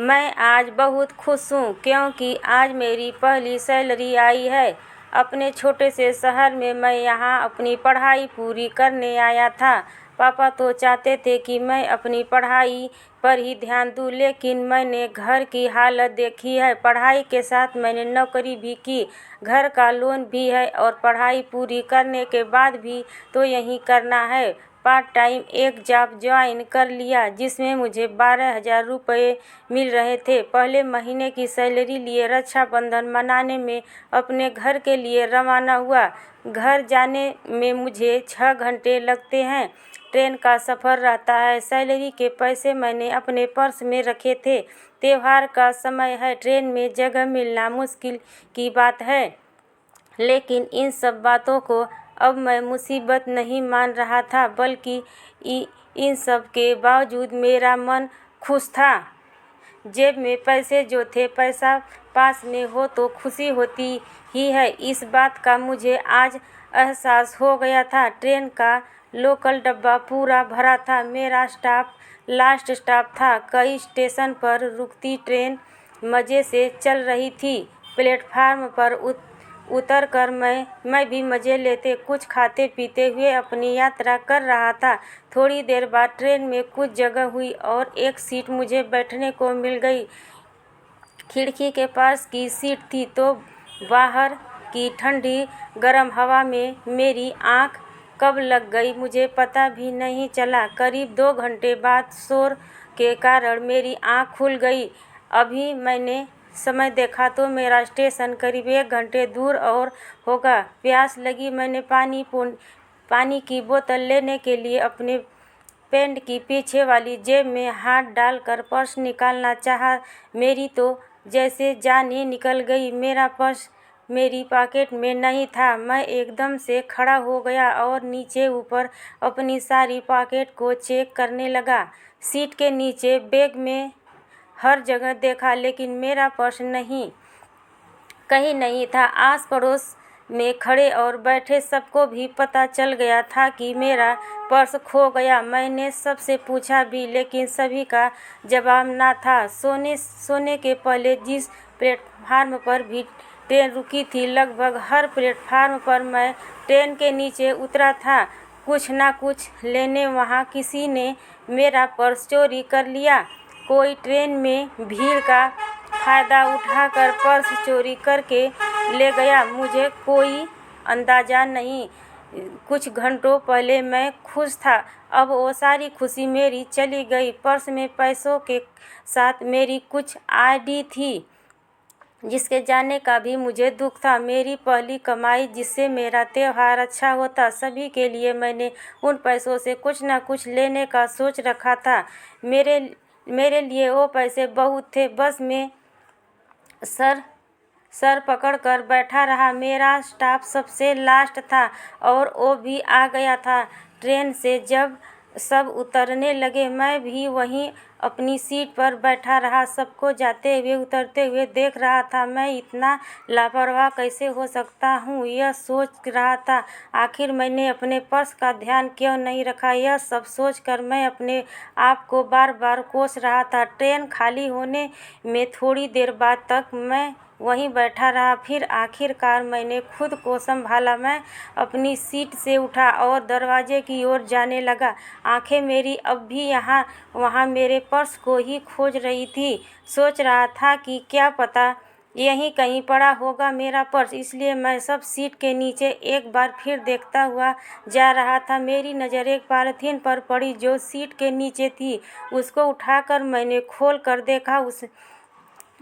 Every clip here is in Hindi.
मैं आज बहुत खुश हूँ क्योंकि आज मेरी पहली सैलरी आई है। अपने छोटे से शहर में मैं यहाँ अपनी पढ़ाई पूरी करने आया था। पापा तो चाहते थे कि मैं अपनी पढ़ाई पर ही ध्यान दूँ, लेकिन मैंने घर की हालत देखी है। पढ़ाई के साथ मैंने नौकरी भी की, घर का लोन भी है और पढ़ाई पूरी करने के बाद भी तो यही करना है। पार्ट टाइम एक जॉब ज्वाइन कर लिया जिसमें मुझे 12,000 रुपये मिल रहे थे। पहले महीने की सैलरी लिए रक्षाबंधन मनाने में अपने घर के लिए रवाना हुआ। घर जाने में मुझे 6 घंटे लगते हैं। ट्रेन का सफ़र रहता है। सैलरी के पैसे मैंने अपने पर्स में रखे थे। त्योहार का समय है, ट्रेन में जगह मिलना मुश्किल की बात है, लेकिन इन सब बातों को अब मैं मुसीबत नहीं मान रहा था, बल्कि इन सब के बावजूद मेरा मन खुश था। जेब में पैसे जो थे, पैसा पास में हो तो खुशी होती ही है, इस बात का मुझे आज एहसास हो गया था। ट्रेन का लोकल डब्बा पूरा भरा था। मेरा स्टॉप लास्ट स्टॉप था। कई स्टेशन पर रुकती ट्रेन मज़े से चल रही थी। प्लेटफार्म पर उतर कर मैं भी मज़े लेते कुछ खाते पीते हुए अपनी यात्रा कर रहा था। थोड़ी देर बाद ट्रेन में कुछ जगह हुई और एक सीट मुझे बैठने को मिल गई। खिड़की के पास की सीट थी तो बाहर की ठंडी गर्म हवा में मेरी आँख कब लग गई मुझे पता भी नहीं चला। करीब 2 घंटे बाद शोर के कारण मेरी आँख खुल गई। अभी मैंने समय देखा तो मेरा स्टेशन करीब 1 घंटे दूर और होगा। प्यास लगी, मैंने पानी की बोतल लेने के लिए अपने पैंट की पीछे वाली जेब में हाथ डालकर पर्स निकालना चाहा। मेरी तो जैसे जान ही निकल गई। मेरा पर्स मेरी पॉकेट में नहीं था। मैं एकदम से खड़ा हो गया और नीचे ऊपर अपनी सारी पॉकेट को चेक करने लगा। सीट के नीचे, बैग में, हर जगह देखा, लेकिन मेरा पर्स कहीं नहीं था। आस पड़ोस में खड़े और बैठे सबको भी पता चल गया था कि मेरा पर्स खो गया। मैंने सबसे पूछा भी, लेकिन सभी का जवाब ना था। सोने के पहले जिस प्लेटफार्म पर भी ट्रेन रुकी थी, लगभग हर प्लेटफार्म पर मैं ट्रेन के नीचे उतरा था। कुछ ना कुछ लेने वहाँ किसी ने मेरा पर्स चोरी कर लिया। कोई ट्रेन में भीड़ का फ़ायदा उठाकर पर्स चोरी करके ले गया। मुझे कोई अंदाज़ा नहीं। कुछ घंटों पहले मैं खुश था, अब वो सारी खुशी मेरी चली गई। पर्स में पैसों के साथ मेरी कुछ आईडी थी जिसके जाने का भी मुझे दुख था। मेरी पहली कमाई जिससे मेरा त्योहार अच्छा होता। सभी के लिए मैंने उन पैसों से कुछ न कुछ लेने का सोच रखा था। मेरे लिए वो पैसे बहुत थे। बस में सर पकड़ कर बैठा रहा। मेरा स्टॉप सबसे लास्ट था और वो भी आ गया था। ट्रेन से जब सब उतरने लगे, मैं भी वहीं अपनी सीट पर बैठा रहा। सबको जाते हुए उतरते हुए देख रहा था। मैं इतना लापरवाह कैसे हो सकता हूँ, यह सोच रहा था। आखिर मैंने अपने पर्स का ध्यान क्यों नहीं रखा। यह सब सोचकर मैं अपने आप को बार बार कोस रहा था। ट्रेन खाली होने में थोड़ी देर बाद तक मैं वहीं बैठा रहा। फिर आखिरकार मैंने खुद को संभाला। मैं अपनी सीट से उठा और दरवाजे की ओर जाने लगा। आंखें मेरी अब भी यहाँ वहाँ मेरे पर्स को ही खोज रही थी। सोच रहा था कि क्या पता यहीं कहीं पड़ा होगा मेरा पर्स, इसलिए मैं सब सीट के नीचे एक बार फिर देखता हुआ जा रहा था। मेरी नज़र एक पॉलीथीन पर पड़ी जो सीट के नीचे थी। उसको उठाकर मैंने खोल कर देखा।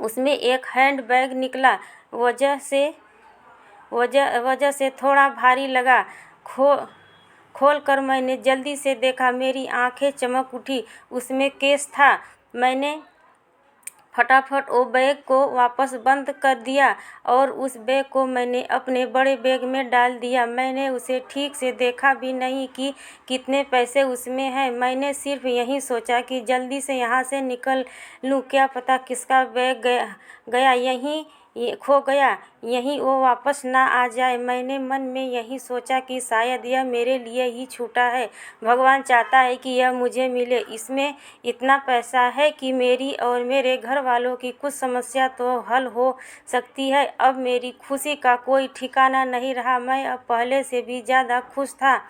उसमें एक हैंड बैग निकला। वजह से थोड़ा भारी लगा। खोल कर मैंने जल्दी से देखा। मेरी आंखें चमक उठी। उसमें केस था। मैंने फटाफट वो बैग को वापस बंद कर दिया और उस बैग को मैंने अपने बड़े बैग में डाल दिया। मैंने उसे ठीक से देखा भी नहीं कि कितने पैसे उसमें हैं। मैंने सिर्फ यही सोचा कि जल्दी से यहाँ से निकल लूँ, क्या पता किसका बैग गया। खो गया, यहीं वो वापस ना आ जाए। मैंने मन में यही सोचा कि शायद यह मेरे लिए ही छूटा है। भगवान चाहता है कि यह मुझे मिले। इसमें इतना पैसा है कि मेरी और मेरे घर वालों की कुछ समस्या तो हल हो सकती है। अब मेरी खुशी का कोई ठिकाना नहीं रहा। मैं अब पहले से भी ज़्यादा खुश था।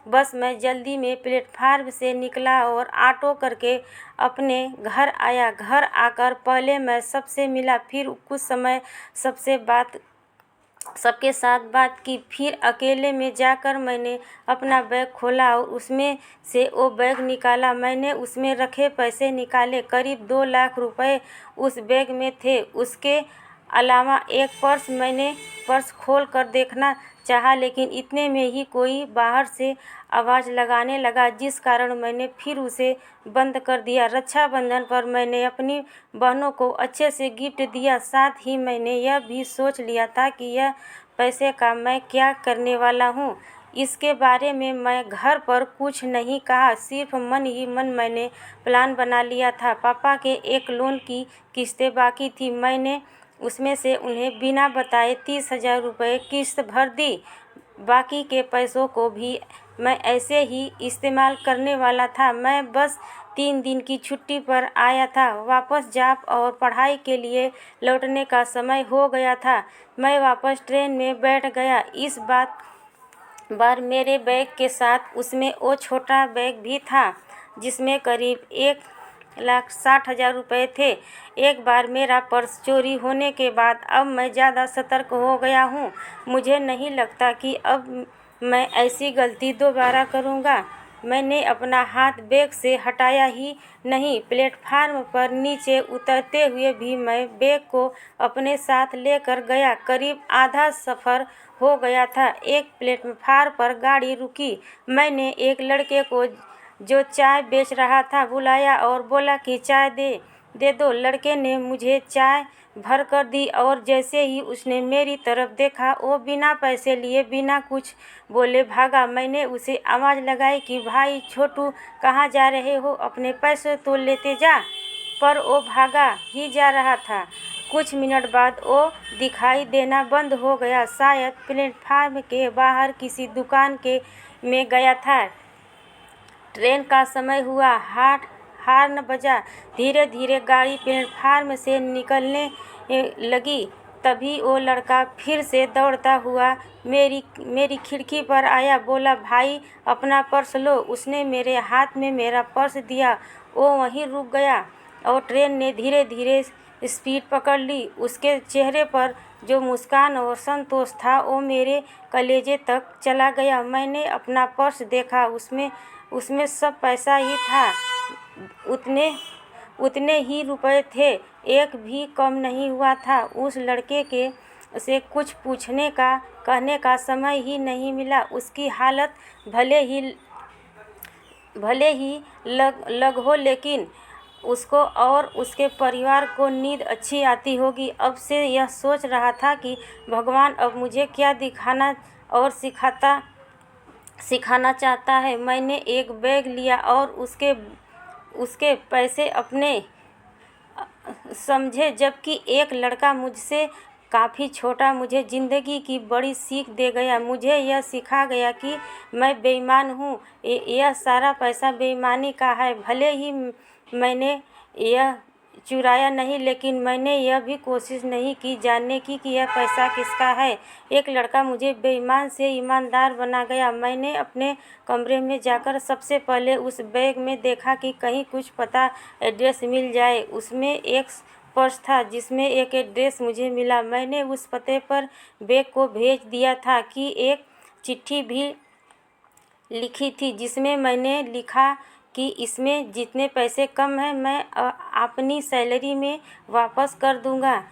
बस मैं जल्दी में प्लेटफार्म से निकला और ऑटो करके अपने घर आया। घर आकर पहले मैं सबसे मिला, फिर कुछ समय सबके साथ बात की। फिर अकेले में जाकर मैंने अपना बैग खोला और उसमें से वो बैग निकाला। मैंने उसमें रखे पैसे निकाले। करीब 2 लाख रुपए उस बैग में थे। उसके अलावा एक पर्स। मैंने पर्स खोल कर देखना चाहा, लेकिन इतने में ही कोई बाहर से आवाज़ लगाने लगा, जिस कारण मैंने फिर उसे बंद कर दिया। रक्षाबंधन पर मैंने अपनी बहनों को अच्छे से गिफ्ट दिया। साथ ही मैंने यह भी सोच लिया था कि यह पैसे का मैं क्या करने वाला हूँ। इसके बारे में मैं घर पर कुछ नहीं कहा, सिर्फ मन ही मन मैंने प्लान बना लिया था। पापा के एक लोन की किस्तें बाकी थी। मैंने उसमें से उन्हें बिना बताए 30,000 रुपये किस्त भर दी। बाकी के पैसों को भी मैं ऐसे ही इस्तेमाल करने वाला था। मैं बस 3 दिन की छुट्टी पर आया था। वापस जॉब और पढ़ाई के लिए लौटने का समय हो गया था। मैं वापस ट्रेन में बैठ गया। इस बार मेरे बैग के साथ उसमें वो छोटा बैग भी था, जिसमें करीब 1,60,000 रुपये थे। एक बार मेरा पर्स चोरी होने के बाद अब मैं ज़्यादा सतर्क हो गया हूँ। मुझे नहीं लगता कि अब मैं ऐसी गलती दोबारा करूँगा। मैंने अपना हाथ बैग से हटाया ही नहीं। प्लेटफार्म पर नीचे उतरते हुए भी मैं बैग को अपने साथ लेकर गया। करीब आधा सफ़र हो गया था। एक प्लेटफार्म पर गाड़ी रुकी। मैंने एक लड़के को जो चाय बेच रहा था बुलाया और बोला कि चाय दे दो। लड़के ने मुझे चाय भर कर दी और जैसे ही उसने मेरी तरफ देखा, वो बिना पैसे लिए बिना कुछ बोले भागा। मैंने उसे आवाज़ लगाई कि भाई छोटू, कहाँ जा रहे हो? अपने पैसे तो लेते जा। पर वो भागा ही जा रहा था। कुछ मिनट बाद वो दिखाई देना बंद हो गया। शायद प्लेटफार्म के बाहर किसी दुकान में गया था। ट्रेन का समय हुआ। हॉर्न बजा। धीरे धीरे गाड़ी प्लेटफार्म से निकलने लगी। तभी वो लड़का फिर से दौड़ता हुआ मेरी खिड़की पर आया। बोला, भाई अपना पर्स लो। उसने मेरे हाथ में मेरा पर्स दिया। वो वहीं रुक गया और ट्रेन ने धीरे धीरे स्पीड पकड़ ली। उसके चेहरे पर जो मुस्कान और संतोष था, वो मेरे कलेजे तक चला गया। मैंने अपना पर्स देखा। उसमें सब पैसा ही था। उतने ही रुपए थे। एक भी कम नहीं हुआ था। उस लड़के के से कुछ कहने का समय ही नहीं मिला। उसकी हालत भले ही लग हो, लेकिन उसको और उसके परिवार को नींद अच्छी आती होगी। अब से यह सोच रहा था कि भगवान अब मुझे क्या दिखाना और सिखाना चाहता है। मैंने एक बैग लिया और उसके पैसे अपने समझे, जबकि एक लड़का मुझसे काफ़ी छोटा मुझे ज़िंदगी की बड़ी सीख दे गया। मुझे यह सिखा गया कि मैं बेईमान हूँ। यह सारा पैसा बेईमानी का है। भले ही मैंने यह चुराया नहीं, लेकिन मैंने यह भी कोशिश नहीं की जानने की कि यह पैसा किसका है। एक लड़का मुझे बेईमान से ईमानदार बना गया। मैंने अपने कमरे में जाकर सबसे पहले उस बैग में देखा कि कहीं कुछ पता एड्रेस मिल जाए। उसमें एक पर्स था जिसमें एक एड्रेस मुझे मिला। मैंने उस पते पर बैग को भेज दिया था कि एक चिट्ठी भी लिखी थी, जिसमें मैंने लिखा कि इसमें जितने पैसे कम हैं मैं अपनी सैलरी में वापस कर दूंगा।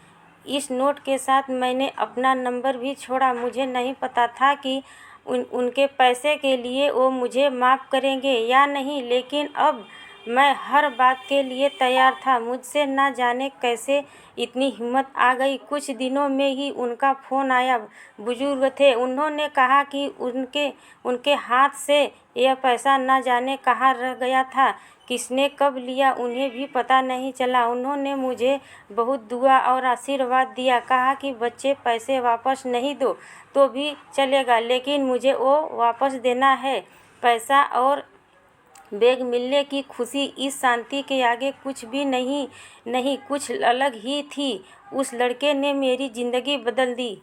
इस नोट के साथ मैंने अपना नंबर भी छोड़ा। मुझे नहीं पता था कि उनके पैसे के लिए वो मुझे माफ़ करेंगे या नहीं, लेकिन अब मैं हर बात के लिए तैयार था। मुझसे ना जाने कैसे इतनी हिम्मत आ गई। कुछ दिनों में ही उनका फ़ोन आया। बुजुर्ग थे। उन्होंने कहा कि उनके उनके हाथ से यह पैसा ना जाने कहाँ रह गया था, किसने कब लिया उन्हें भी पता नहीं चला। उन्होंने मुझे बहुत दुआ और आशीर्वाद दिया। कहा कि बच्चे, पैसे वापस नहीं दो तो भी चलेगा, लेकिन मुझे वो वापस देना है। पैसा और बैग मिलने की खुशी, इस शांति के आगे कुछ भी नहीं, कुछ अलग ही थी। उस लड़के ने मेरी ज़िंदगी बदल दी।